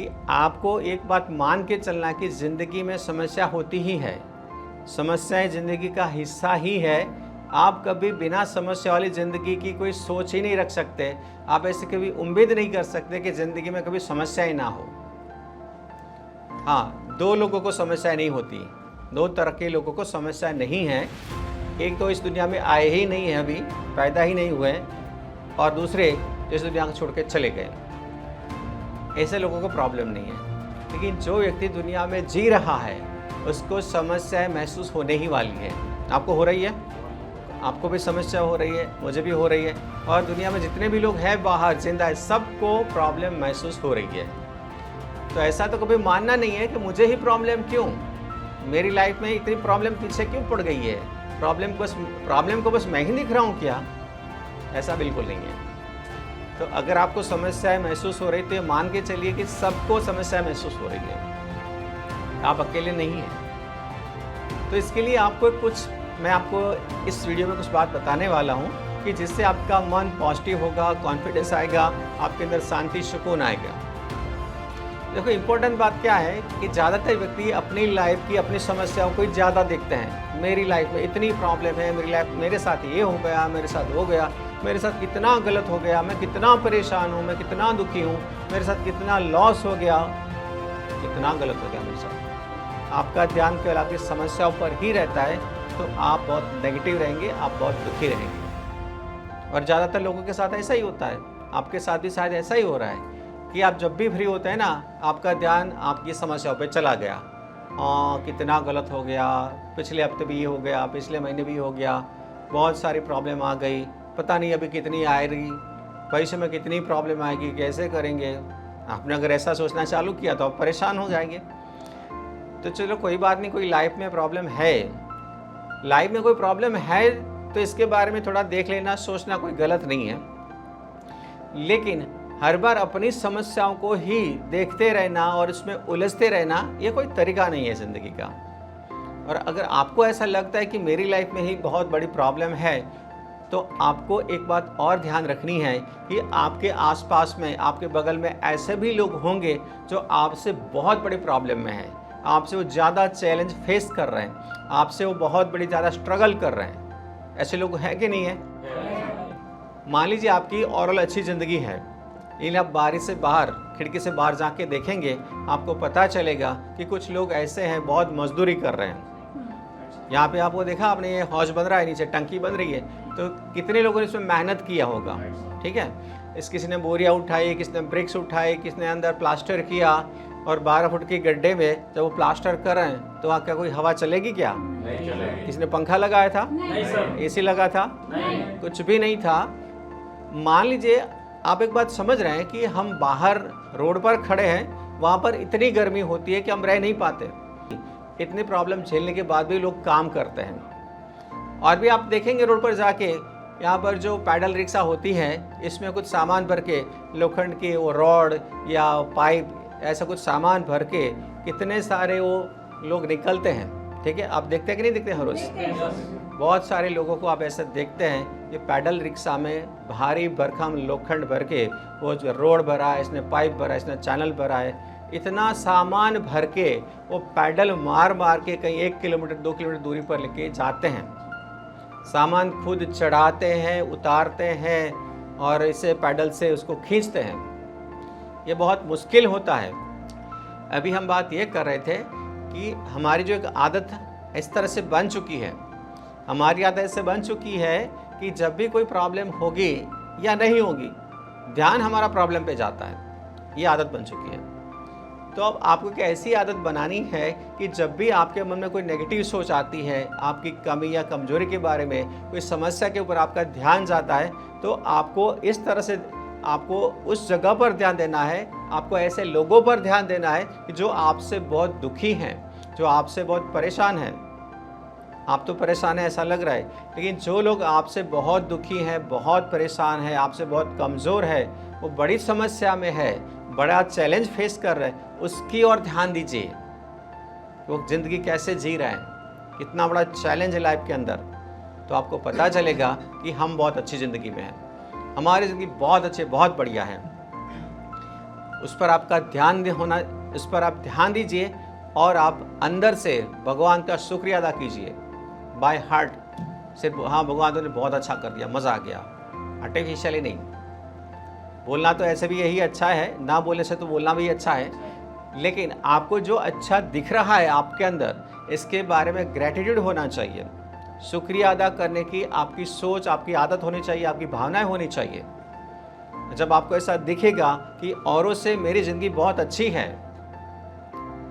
कि आपको एक बात मान के चलना कि ज़िंदगी में समस्या होती ही है, समस्याएं ज़िंदगी का हिस्सा ही है। आप कभी बिना समस्या वाली ज़िंदगी की कोई सोच ही नहीं रख सकते। आप ऐसे कभी उम्मीद नहीं कर सकते कि ज़िंदगी में कभी समस्याएं ना हो। हाँ, दो लोगों को समस्या नहीं होती, दो तरह के लोगों को समस्या नहीं है। एक तो इस दुनिया में आए ही नहीं है, अभी पैदा ही नहीं हुए, और दूसरे इस दुनिया को छोड़ के चले गए। ऐसे लोगों को प्रॉब्लम नहीं है। लेकिन जो व्यक्ति दुनिया में जी रहा है उसको समस्याएं महसूस होने ही वाली है। आपको हो रही है, आपको भी समस्या हो रही है, मुझे भी हो रही है, और दुनिया में जितने भी लोग हैं बाहर जिंदा है सबको प्रॉब्लम महसूस हो रही है। तो ऐसा तो कभी मानना नहीं है कि मुझे ही प्रॉब्लम क्यों, मेरी लाइफ में इतनी प्रॉब्लम पीछे क्यों पड़ गई है, प्रॉब्लम को बस मैं ही दिख रहा हूँ क्या? ऐसा बिल्कुल नहीं है। तो अगर आपको समस्याएं महसूस हो रही तो ये मान के चलिए कि सबको समस्या महसूस हो रही है, आप अकेले नहीं हैं। तो इसके लिए मैं आपको इस वीडियो में कुछ बात बताने वाला हूँ कि जिससे आपका मन पॉजिटिव होगा, कॉन्फिडेंस आएगा, आपके अंदर शांति सुकून आएगा। देखो, इम्पोर्टेंट बात क्या है कि ज़्यादातर व्यक्ति अपनी लाइफ की अपनी समस्याओं को ज़्यादा देखते हैं। मेरी लाइफ में इतनी प्रॉब्लम है, मेरे साथ ये हो गया, मेरे साथ हो गया, मेरे साथ कितना गलत हो गया, मैं कितना परेशान हूँ, मैं कितना दुखी हूँ, मेरे साथ कितना लॉस हो गया, कितना गलत हो गया मेरे साथ। आपका ध्यान केवल आपकी समस्याओं पर ही रहता है तो आप बहुत नेगेटिव रहेंगे, आप बहुत दुखी रहेंगे। और ज़्यादातर लोगों के साथ ऐसा ही होता है, आपके साथ भी शायद ऐसा ही हो रहा है कि आप जब भी फ्री होते हैं ना, आपका ध्यान आपकी समस्याओं पे चला गया। कितना गलत हो गया, पिछले हफ्ते भी ये हो गया, पिछले महीने भी हो गया, बहुत सारी प्रॉब्लम आ गई, पता नहीं अभी कितनी आ रही, भविष्य में कितनी प्रॉब्लम आएगी, कैसे करेंगे। आपने अगर ऐसा सोचना चालू किया तो आप परेशान हो जाएंगे। तो चलो कोई बात नहीं, कोई लाइफ में प्रॉब्लम है, लाइफ में कोई प्रॉब्लम है तो इसके बारे में थोड़ा देख लेना, सोचना कोई गलत नहीं है। लेकिन हर बार अपनी समस्याओं को ही देखते रहना और उसमें उलझते रहना, ये कोई तरीका नहीं है ज़िंदगी का। और अगर आपको ऐसा लगता है कि मेरी लाइफ में ही बहुत बड़ी प्रॉब्लम है, तो आपको एक बात और ध्यान रखनी है कि आपके आसपास में, आपके बगल में ऐसे भी लोग होंगे जो आपसे बहुत बड़ी प्रॉब्लम में हैं, आपसे वो ज़्यादा चैलेंज फेस कर रहे हैं, आपसे वो बहुत बड़ी ज़्यादा स्ट्रगल कर रहे हैं। ऐसे लोग हैं कि नहीं है? मान लीजिए आपकी ओवरऑल अच्छी ज़िंदगी है, लेकिन आप बारिश से बाहर, खिड़की से बाहर जाके देखेंगे, आपको पता चलेगा कि कुछ लोग ऐसे हैं बहुत मजदूरी कर रहे हैं। यहाँ पे आपको देखा आपने, ये हौज बन रहा है, नीचे टंकी बन रही है, तो कितने लोगों ने इसमें मेहनत किया होगा। ठीक है, किसी ने बोरियाँ उठाई, किसी ने ब्रिक्स उठाई, किसी ने अंदर प्लास्टर किया, और 12 फुट के गड्ढे में जब वो प्लास्टर कर रहे हैं तो वहाँ क्या कोई हवा चलेगी क्या? नहीं चलेगी। किसी ने पंखा लगाया था? नहीं सर। AC लगा था? नहीं। कुछ भी नहीं था। मान लीजिए आप एक बात समझ रहे हैं कि हम बाहर रोड पर खड़े हैं, वहाँ पर इतनी गर्मी होती है कि हम रह नहीं पाते। इतनी प्रॉब्लम झेलने के बाद भी लोग काम करते हैं। और भी आप देखेंगे रोड पर जाके, यहाँ पर जो पैडल रिक्शा होती है, इसमें कुछ सामान भर के, लोखंड के वो रॉड या पाइप, ऐसा कुछ सामान भर के कितने सारे वो लोग निकलते हैं। ठीक है, आप देखते हैं कि नहीं दिखते हर रोज़? बहुत सारे लोगों को आप ऐसे देखते हैं, ये पैडल रिक्शा में भारी भरकम लोखंड भर के, वो जो रोड भरा है, इसने पाइप भरा है, इसने चैनल भरा है, इतना सामान भर के वो पैडल मार मार के कहीं 1 किलोमीटर 2 किलोमीटर दूरी पर लेके जाते हैं। सामान खुद चढ़ाते हैं, उतारते हैं और इसे पैडल से उसको खींचते हैं। ये बहुत मुश्किल होता है। अभी हम बात ये कर रहे थे कि हमारी जो एक आदत इस तरह से बन चुकी है, हमारी आदत ऐसे बन चुकी है कि जब भी कोई प्रॉब्लम होगी या नहीं होगी, ध्यान हमारा प्रॉब्लम पे जाता है। ये आदत बन चुकी है। तो अब आपको क्या ऐसी आदत बनानी है कि जब भी आपके मन में कोई नेगेटिव सोच आती है, आपकी कमी या कमजोरी के बारे में, कोई समस्या के ऊपर आपका ध्यान जाता है, तो आपको इस तरह से, आपको उस जगह पर ध्यान देना है, आपको ऐसे लोगों पर ध्यान देना है कि जो आपसे बहुत दुखी हैं, जो आपसे बहुत परेशान हैं। आप तो परेशान हैं ऐसा लग रहा है, लेकिन जो लोग आपसे बहुत दुखी हैं, बहुत परेशान हैं, आपसे बहुत कमज़ोर है, वो बड़ी समस्या में है, बड़ा चैलेंज फेस कर रहे हैं, उसकी ओर ध्यान दीजिए। वो ज़िंदगी कैसे जी रहे हैं, कितना बड़ा चैलेंज है लाइफ के अंदर, तो आपको पता चलेगा कि हम बहुत अच्छी ज़िंदगी में हैं, हमारी ज़िंदगी बहुत अच्छी, बहुत बढ़िया है। उस पर आपका ध्यान होना, उस पर आप ध्यान दीजिए और आप अंदर से भगवान का शुक्रिया अदा कीजिए बाय हार्ट से। हाँ, भगवान तूने बहुत अच्छा कर दिया, मज़ा आ गया, आर्टिफिशियली नहीं। बोलना तो ऐसे भी यही अच्छा है, ना बोलने से तो बोलना भी अच्छा है, लेकिन आपको जो अच्छा दिख रहा है आपके अंदर, इसके बारे में ग्रैटिट्यूड होना चाहिए। शुक्रिया अदा करने की आपकी सोच, आपकी आदत होनी चाहिए, आपकी भावनाएं होनी चाहिए। जब आपको ऐसा दिखेगा कि औरों से मेरी ज़िंदगी बहुत अच्छी है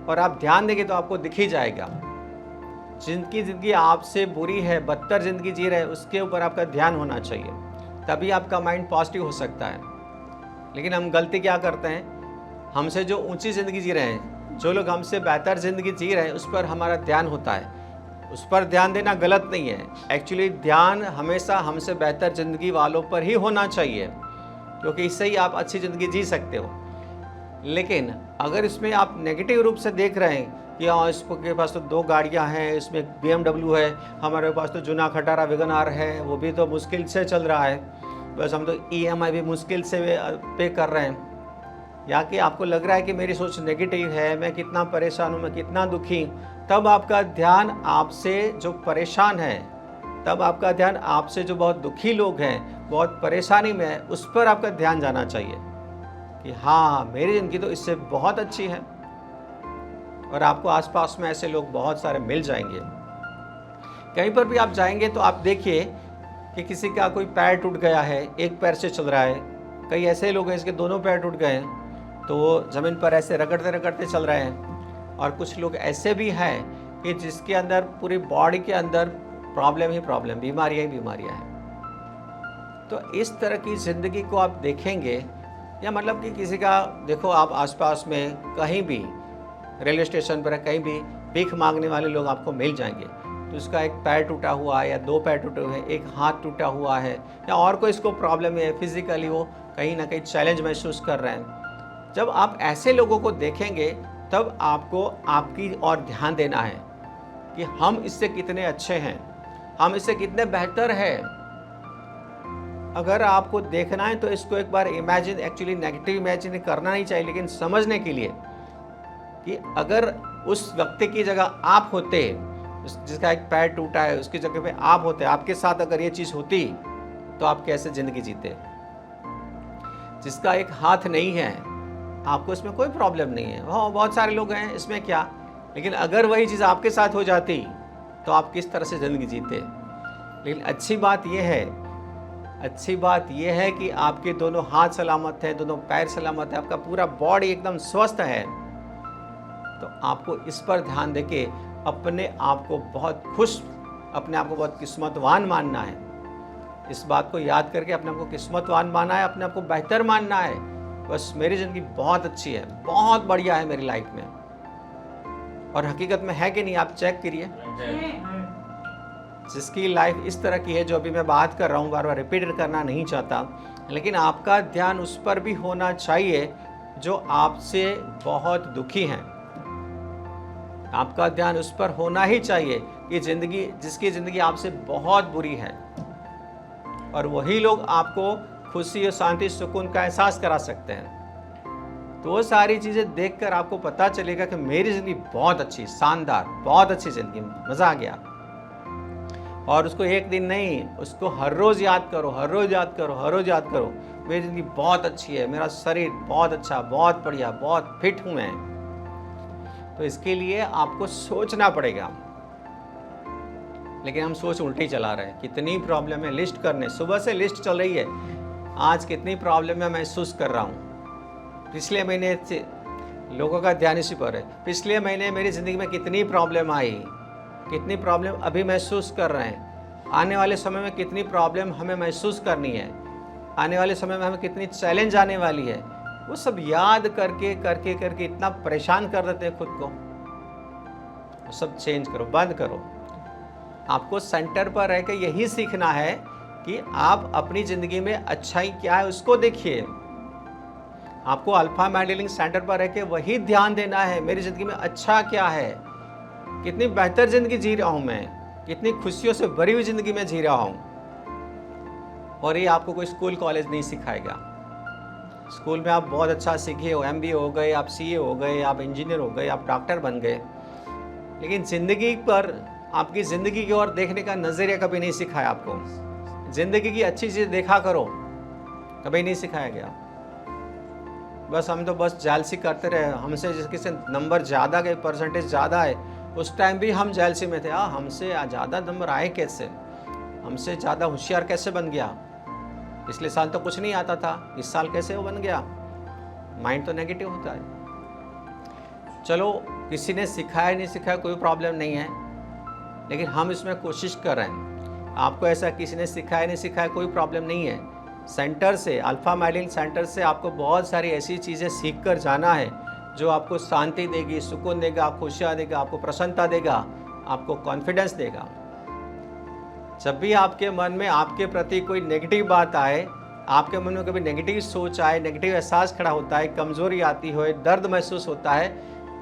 और आप ध्यान देंगे तो आपको दिख ही जाएगा। जिनकी ज़िंदगी आपसे बुरी है, बदतर ज़िंदगी जी रहे हैं, उसके ऊपर आपका ध्यान होना चाहिए, तभी आपका माइंड पॉजिटिव हो सकता है। लेकिन हम गलती क्या करते हैं, हमसे जो ऊंची ज़िंदगी जी रहे हैं, जो लोग हमसे बेहतर ज़िंदगी जी रहे हैं, उस पर हमारा ध्यान होता है। उस पर ध्यान देना गलत नहीं है, एक्चुअली ध्यान हमेशा हमसे बेहतर ज़िंदगी वालों पर ही होना चाहिए, क्योंकि इससे ही आप अच्छी ज़िंदगी जी सकते हो। लेकिन अगर इसमें आप नेगेटिव रूप से देख रहे हैं कि हाँ, इसके पास तो 2 गाड़ियाँ हैं, इसमें BMW है, हमारे पास तो जूना खटारा वैगन-आर है, वो भी तो मुश्किल से चल रहा है, बस हम तो EMI भी मुश्किल से पे कर रहे हैं, या कि आपको लग रहा है कि मेरी सोच नेगेटिव है, मैं कितना परेशान हूँ, मैं कितना दुखी, तब आपका ध्यान आपसे जो परेशान है, तब आपका ध्यान आपसे जो बहुत दुखी लोग हैं, बहुत परेशानी में है, उस पर आपका ध्यान जाना चाहिए कि हाँ, मेरी ज़िंदगी तो इससे बहुत अच्छी है। और आपको आसपास में ऐसे लोग बहुत सारे मिल जाएंगे। कहीं पर भी आप जाएंगे तो आप देखिए कि किसी का कोई पैर टूट गया है, एक पैर से चल रहा है, कई ऐसे लोग हैं इसके दोनों पैर टूट गए हैं, तो वो ज़मीन पर ऐसे रगड़ते रगड़ते चल रहे हैं। और कुछ लोग ऐसे भी हैं कि जिसके अंदर पूरी बॉडी के अंदर प्रॉब्लम ही प्रॉब्लम, बीमारियाँ ही बीमारियाँ हैं। तो इस तरह की ज़िंदगी को आप देखेंगे, या मतलब कि किसी का देखो, आप आसपास में कहीं भी, रेलवे स्टेशन पर कहीं भी भीख मांगने वाले लोग आपको मिल जाएंगे, तो उसका एक पैर टूटा हुआ है या 2 पैर टूटे हुए हैं, एक हाथ टूटा हुआ है, या और कोई इसको प्रॉब्लम है, फिजिकली वो कहीं ना कहीं चैलेंज महसूस कर रहे हैं। जब आप ऐसे लोगों को देखेंगे तब आपको आपकी और ध्यान देना है कि हम इससे कितने अच्छे हैं, हम इससे कितने बेहतर हैं। अगर आपको देखना है तो इसको एक बार इमेजिन, एक्चुअली नेगेटिव इमेजिन करना नहीं चाहिए, लेकिन समझने के लिए कि अगर उस व्यक्ति की जगह आप होते, जिसका एक पैर टूटा है, उसकी जगह पे आप होते, आपके साथ अगर ये चीज़ होती, तो आप कैसे ज़िंदगी जीते। जिसका एक हाथ नहीं है, आपको इसमें कोई प्रॉब्लम नहीं है, हाँ बहुत सारे लोग हैं, इसमें क्या। लेकिन अगर वही चीज़ आपके साथ हो जाती तो आप किस तरह से ज़िंदगी जीते। लेकिन अच्छी बात यह है कि आपके दोनों हाथ सलामत हैं, दोनों पैर सलामत है, आपका पूरा बॉडी एकदम स्वस्थ है। तो आपको इस पर ध्यान देके अपने आप को बहुत खुश, अपने आप को बहुत किस्मतवान मानना है। इस बात को याद करके अपने आप को किस्मतवान मानना है, अपने आप को बेहतर मानना है। बस मेरी ज़िंदगी बहुत अच्छी है, बहुत बढ़िया है मेरी लाइफ में। और हकीकत में है कि नहीं, आप चेक करिए। जिसकी लाइफ इस तरह की है, जो अभी मैं बात कर रहा हूँ, बार बार रिपीट करना नहीं चाहता, लेकिन आपका ध्यान उस पर भी होना चाहिए जो आपसे बहुत दुखी हैं। आपका ध्यान उस पर होना ही चाहिए कि जिसकी ज़िंदगी आपसे बहुत बुरी है, और वही लोग आपको खुशी और शांति सुकून का एहसास करा सकते हैं। तो वो सारी चीज़ें देखकर आपको पता चलेगा कि मेरी ज़िंदगी बहुत अच्छी, शानदार, बहुत अच्छी ज़िंदगी, मज़ा आ गया। और उसको एक दिन नहीं, उसको हर रोज़ याद करो, हर रोज़ याद करो, हर रोज़ याद करो, मेरी ज़िंदगी बहुत अच्छी है, मेरा शरीर बहुत अच्छा, बहुत बढ़िया, बहुत फिट हूँ मैं। तो इसके लिए आपको सोचना पड़ेगा, लेकिन हम सोच उल्टी चला रहे हैं। कितनी प्रॉब्लम है लिस्ट करने, सुबह से लिस्ट चल रही है, आज कितनी प्रॉब्लम है महसूस कर रहा हूँ। पिछले महीने से लोगों का ध्यान इसी पर है, पिछले महीने मेरी ज़िंदगी में कितनी प्रॉब्लम आई, कितनी प्रॉब्लम अभी महसूस कर रहे हैं, आने वाले समय में कितनी प्रॉब्लम हमें महसूस करनी है, आने वाले समय में हमें कितनी चैलेंज आने वाली है, वो सब याद करके करके करके इतना परेशान कर देते हैं खुद को। वो सब चेंज करो, बंद करो। आपको सेंटर पर रह के यही सीखना है कि आप अपनी ज़िंदगी में अच्छाई क्या है उसको देखिए। आपको अल्फा मैंडलिंग सेंटर पर रह के वही ध्यान देना है, मेरी ज़िंदगी में अच्छा क्या है, कितनी बेहतर ज़िंदगी जी रहा हूँ मैं, कितनी खुशियों से भरी हुई ज़िंदगी में जी रहा हूँ। और ये आपको कोई स्कूल कॉलेज नहीं सिखाएगा। स्कूल में आप बहुत अच्छा सीखे हो, MBA हो गए, आप CA हो गए, आप इंजीनियर हो गए, आप डॉक्टर बन गए, लेकिन ज़िंदगी पर आपकी ज़िंदगी की ओर देखने का नज़रिया कभी नहीं सिखाया आपको। ज़िंदगी की अच्छी चीज़ देखा करो, कभी नहीं सिखाया गया। बस हम तो बस जालसी करते रहे। हमसे जिस किसी नंबर ज़्यादा गए, परसेंटेज ज़्यादा है, उस टाइम भी हम जालसी में थे। हमसे ज़्यादा नंबर आए कैसे, हमसे ज़्यादा होशियार कैसे बन गया, पिछले साल तो कुछ नहीं आता था, इस साल कैसे वो बन गया। माइंड तो नेगेटिव होता है। चलो, किसी ने सिखाया नहीं सिखाया कोई प्रॉब्लम नहीं है, लेकिन हम इसमें कोशिश कर रहे हैं। आपको ऐसा किसी ने सिखाया नहीं सिखाया कोई प्रॉब्लम नहीं है। सेंटर से, अल्फा माइंडिंग सेंटर से आपको बहुत सारी ऐसी चीज़ें सीख कर जाना है जो आपको शांति देगी, सुकून देगा, खुशियाँ देगा, आपको प्रसन्नता देगा, आपको कॉन्फिडेंस देगा। जब भी आपके मन में आपके प्रति कोई नेगेटिव बात आए, आपके मन में कभी नेगेटिव सोच आए, नेगेटिव एहसास खड़ा होता है, कमज़ोरी आती हो, दर्द महसूस होता है,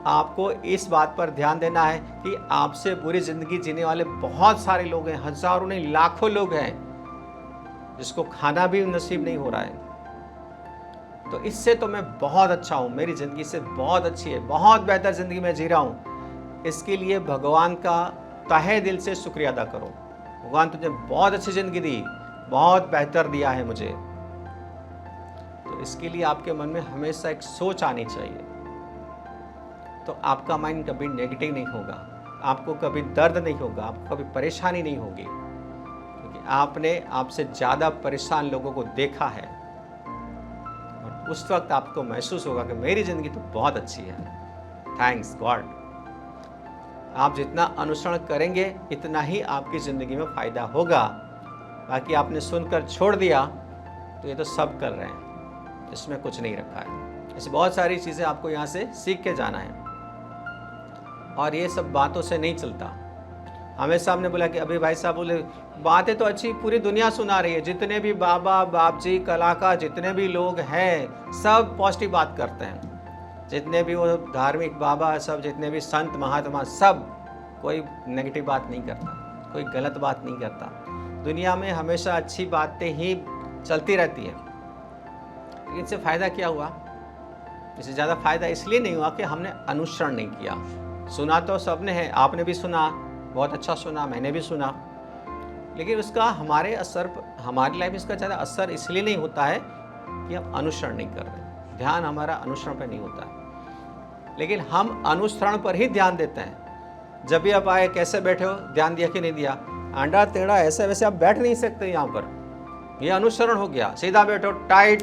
आपको इस बात पर ध्यान देना है कि आपसे बुरी ज़िंदगी जीने वाले बहुत सारे लोग हैं, हज़ारों नहीं लाखों लोग हैं जिसको खाना भी नसीब नहीं हो रहा है। तो इससे तो मैं बहुत अच्छा हूँ, मेरी ज़िंदगी से बहुत अच्छी है, बहुत बेहतर ज़िंदगी में जी रहा हूँ। इसके लिए भगवान का तहे दिल से शुक्रिया अदा करो। भगवान तुझे बहुत अच्छी ज़िंदगी दी, बहुत बेहतर दिया है मुझे। तो इसके लिए आपके मन में हमेशा एक सोच आनी चाहिए, तो आपका माइंड कभी नेगेटिव नहीं होगा, आपको कभी दर्द नहीं होगा, आपको कभी परेशानी नहीं होगी, क्योंकि आपने आपसे ज़्यादा परेशान लोगों को देखा है। और उस वक्त आपको महसूस होगा कि मेरी ज़िंदगी तो बहुत अच्छी है, थैंक्स गॉड। आप जितना अनुसरण करेंगे इतना ही आपकी ज़िंदगी में फ़ायदा होगा। बाकी आपने सुनकर छोड़ दिया तो ये तो सब कर रहे हैं, इसमें कुछ नहीं रखा है। ऐसी बहुत सारी चीज़ें आपको यहाँ से सीख के जाना है, और ये सब बातों से नहीं चलता। हमेशा हमने बोला कि अभी भाई साहब बोले बातें तो अच्छी पूरी दुनिया सुना रही है, जितने भी बाबा बाप जी कलाकार जितने भी लोग हैं सब पॉजिटिव बात करते हैं, जितने भी वो धार्मिक बाबा सब, जितने भी संत महात्मा सब, कोई नेगेटिव बात नहीं करता, कोई गलत बात नहीं करता। दुनिया में हमेशा अच्छी बातें ही चलती रहती है। लेकिन इससे फ़ायदा क्या हुआ? इससे ज़्यादा फ़ायदा इसलिए नहीं हुआ कि हमने अनुसरण नहीं किया। सुना तो सबने है, आपने भी सुना, बहुत अच्छा सुना, मैंने भी सुना, लेकिन उसका हमारे हमारी लाइफ में इसका ज़्यादा असर इसलिए नहीं होता है कि हम अनुसरण नहीं कर रहे। ध्यान हमारा अनुसरण पर नहीं होता है, लेकिन हम अनुसरण पर ही ध्यान देते हैं। जब भी आप आए, कैसे बैठे हो, ध्यान दिया कि नहीं दिया, आंडा टेढ़ा ऐसे वैसे आप बैठ नहीं सकते यहाँ पर, यह अनुसरण हो गया। सीधा बैठो, टाइट,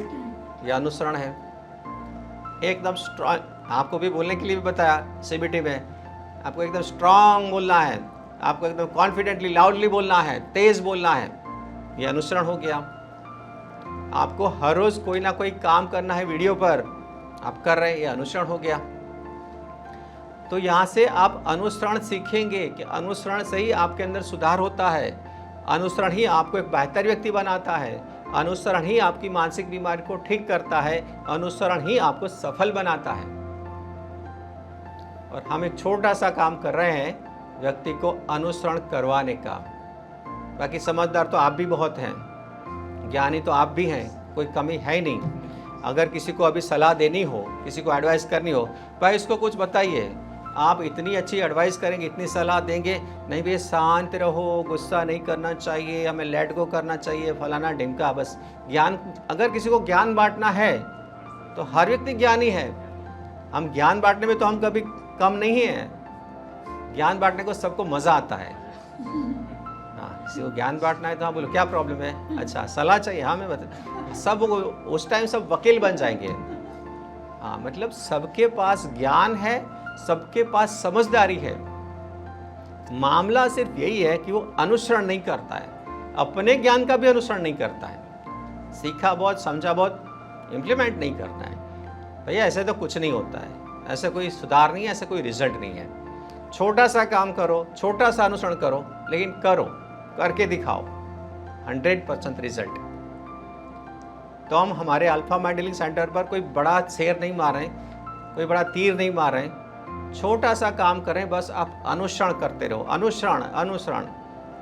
यह अनुसरण है। एकदम स्ट्रॉन्ग, आपको भी बोलने के लिए भी बताया CBT में, आपको एकदम स्ट्रांग बोलना है, आपको एकदम कॉन्फिडेंटली लाउडली बोलना है, तेज बोलना है, ये अनुसरण हो गया। आपको हर रोज कोई ना कोई काम करना है वीडियो पर, आप कर रहे हैं, ये अनुसरण हो गया। तो यहाँ से आप अनुसरण सीखेंगे कि अनुसरण से ही आपके अंदर सुधार होता है, अनुसरण ही आपको एक बेहतर व्यक्ति बनाता है, अनुसरण ही आपकी मानसिक बीमारी को ठीक करता है, अनुसरण ही आपको सफल बनाता है। और हम एक छोटा सा काम कर रहे हैं व्यक्ति को अनुसरण करवाने का। बाकी समझदार तो आप भी बहुत हैं, ज्ञानी तो आप भी हैं, कोई कमी है ही नहीं। अगर किसी को अभी सलाह देनी हो, किसी को एडवाइस करनी हो, भाई इसको कुछ बताइए, आप इतनी अच्छी एडवाइस करेंगे, इतनी सलाह देंगे, नहीं भैया शांत रहो, गुस्सा नहीं करना चाहिए, हमें लेट गो करना चाहिए, फलाना ढिमका, बस ज्ञान। अगर किसी को ज्ञान बांटना है तो हर व्यक्ति ज्ञानी है। हम ज्ञान बांटने में तो हम कभी कम नहीं है, ज्ञान बांटने को सबको मज़ा आता है। हाँ, किसी को ज्ञान बांटना है तो हाँ बोलो क्या प्रॉब्लम है, अच्छा सलाह चाहिए, हाँ मैं बता, सब उस टाइम सब वकील बन जाएंगे। हाँ, मतलब सबके पास ज्ञान है, सबके पास समझदारी है। मामला सिर्फ यही है कि वो अनुसरण नहीं करता है, अपने ज्ञान का भी अनुसरण नहीं करता है, सीखा बहुत समझा बहुत, इम्प्लीमेंट नहीं करना है। भैया ऐसे तो कुछ नहीं होता है, ऐसे कोई सुधार नहीं है, ऐसे कोई रिजल्ट नहीं है। छोटा सा काम करो, छोटा सा अनुसरण करो, लेकिन करो, करके दिखाओ, 100% रिजल्ट। तो हम हमारे अल्फा माइंडिंग सेंटर पर कोई बड़ा शेर नहीं मार रहे, कोई बड़ा तीर नहीं मार रहे, छोटा सा काम करें, बस आप अनुसरण करते रहो, अनुसरण अनुसरण।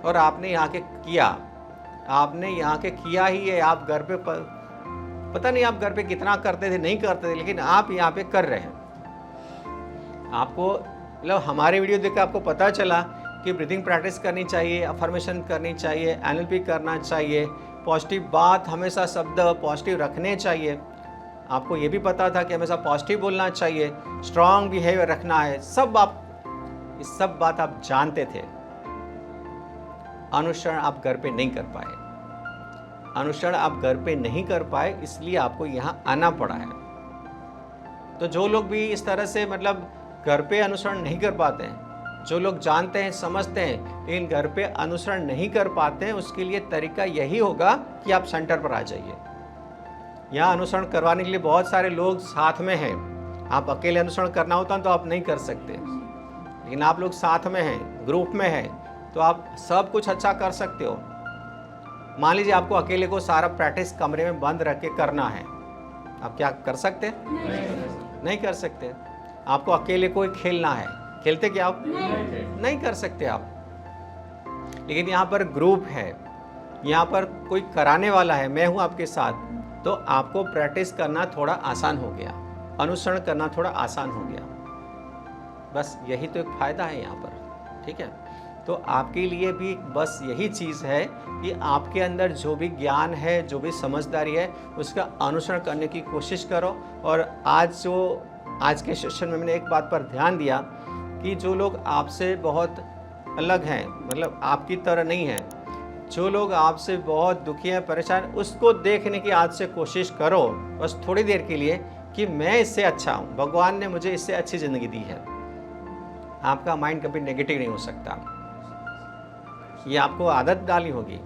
और आपने यहाँ के किया, आपने यहाँ के किया ही है, आप घर पे पता नहीं आप घर पे कितना करते थे, नहीं करते थे, लेकिन आप यहाँ पे कर रहे हैं। आपको मतलब हमारे वीडियो देख कर आपको पता चला कि ब्रीथिंग प्रैक्टिस करनी चाहिए, अफर्मेशन करनी चाहिए, एनएलपी करना चाहिए, पॉजिटिव बात, हमेशा शब्द पॉजिटिव रखने चाहिए। आपको ये भी पता था कि हमेशा पॉजिटिव बोलना चाहिए, स्ट्रॉन्ग बिहेवियर रखना है, सब बात आप जानते थे। अनुसरण आप घर पे नहीं कर पाए। अनुसरण आप घर पे नहीं कर पाए, इसलिए आपको यहाँ आना पड़ा है। तो जो लोग भी इस तरह से मतलब घर पे अनुसरण नहीं कर पाते हैं, जो लोग जानते हैं, समझते हैं, लेकिन घर पे अनुसरण नहीं कर पाते हैं, उसके लिए तरीका यही होगा कि आप सेंटर पर आ जाइए। यहाँ अनुसरण करवाने के लिए बहुत सारे लोग साथ में हैं। आप अकेले अनुसरण करना होता तो आप नहीं कर सकते, लेकिन आप लोग साथ में हैं, ग्रुप में हैं, तो आप सब कुछ अच्छा कर सकते हो। मान लीजिए आपको अकेले को सारा प्रैक्टिस कमरे में बंद रख के करना है, आप क्या कर सकते? नहीं कर सकते। आपको अकेले कोई खेलना है, खेलते क्या आप? नहीं कर सकते आप। लेकिन यहाँ पर ग्रुप है, यहाँ पर कोई कराने वाला है, मैं हूँ आपके साथ, तो आपको प्रैक्टिस करना थोड़ा आसान हो गया, अनुसरण करना थोड़ा आसान हो गया। बस यही तो एक फ़ायदा है यहाँ पर, ठीक है। तो आपके लिए भी बस यही चीज़ है कि आपके अंदर जो भी ज्ञान है, जो भी समझदारी है, उसका अनुसरण करने की कोशिश करो। और आज के सेशन में मैंने एक बात पर ध्यान दिया कि जो लोग आपसे बहुत अलग हैं, मतलब आपकी तरह नहीं हैं, जो लोग आपसे बहुत दुखी हैं, परेशान, उसको देखने की आज से कोशिश करो, बस थोड़ी देर के लिए, कि मैं इससे अच्छा हूँ, भगवान ने मुझे इससे अच्छी ज़िंदगी दी है। आपका माइंड कभी नेगेटिव नहीं हो सकता। ये आपको आदत डालनी होगी।